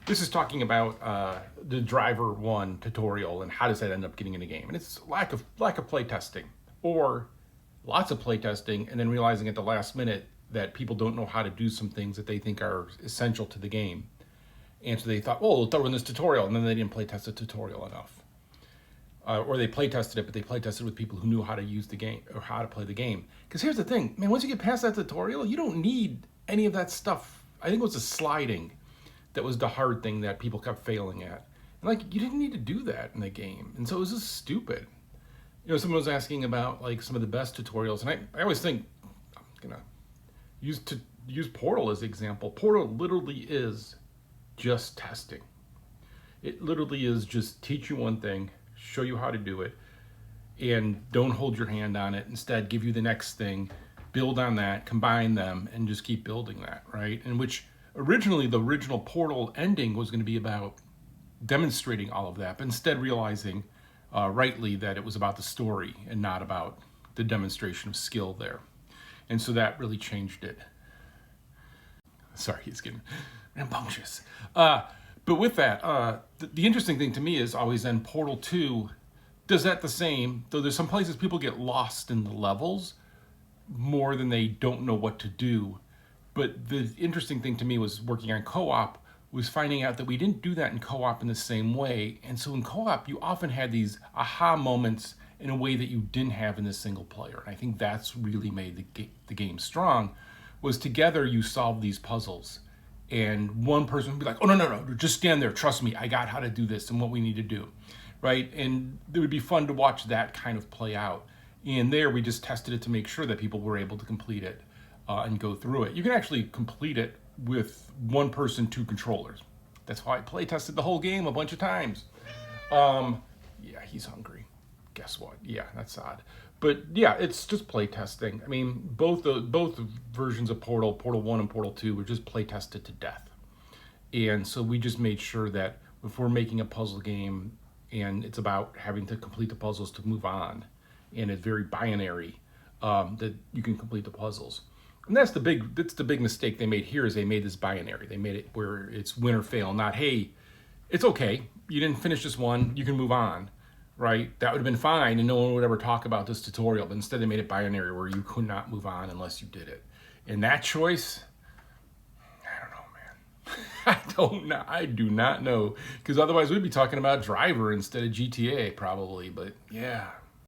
This is talking about the Driver One tutorial and how does that end up getting in a game, and it's lack of play testing, or lots of play testing and then realizing at the last minute that people don't know how to do some things that they think are essential to the game, and so they thought, oh, we'll throw in this tutorial, and then they didn't play test the tutorial enough, or they play tested it, but they play tested with people who knew how to use the game or how to play the game. Because here's the thing, man, once you get past that tutorial, you don't need any of that stuff. I think it was the sliding that was the hard thing that people kept failing at. And like, you didn't need to do that in the game. And so it was just stupid. Someone was asking about like some of the best tutorials, and I always think I'm gonna use Portal as an example. Portal literally is just testing. It literally is just teach you one thing, show you how to do it, and don't hold your hand on it. Instead, give you the next thing, build on that, combine them, and just keep building that, right? And which originally the original Portal ending was going to be about demonstrating all of that, but instead realizing rightly that it was about the story and not about the demonstration of skill there. And so that really changed it. Sorry, he's getting rambunctious. But with that, the interesting thing to me is always then Portal 2 does that the same, though there's some places people get lost in the levels more than they don't know what to do. But the interesting thing to me was working on co-op was finding out that we didn't do that in co-op in the same way. And so in co-op, you often had these aha moments in a way that you didn't have in the single player. And I think that's really made the game strong, was together you solve these puzzles. And one person would be like, oh, no, just stand there. Trust me, I got how to do this and what we need to do, right? And it would be fun to watch that kind of play out. And there we just tested it to make sure that people were able to complete it and go through it. You can actually complete it with one person, two controllers. That's why I play tested the whole game a bunch of times. Yeah, he's hungry. Guess what? Yeah, that's odd. But yeah, it's just play testing. I mean, both versions of Portal 1 and Portal 2 were just play tested to death. And so we just made sure that if we're making a puzzle game and it's about having to complete the puzzles to move on, and it's very binary, that you can complete the puzzles. And that's the big mistake they made here, is they made this binary. They made it where it's win or fail, not, hey, it's okay, you didn't finish this one, you can move on, right? That would have been fine and no one would ever talk about this tutorial, but instead they made it binary where you could not move on unless you did it. And that choice, I don't know. I do not know, because otherwise we'd be talking about Driver instead of GTA probably. But yeah,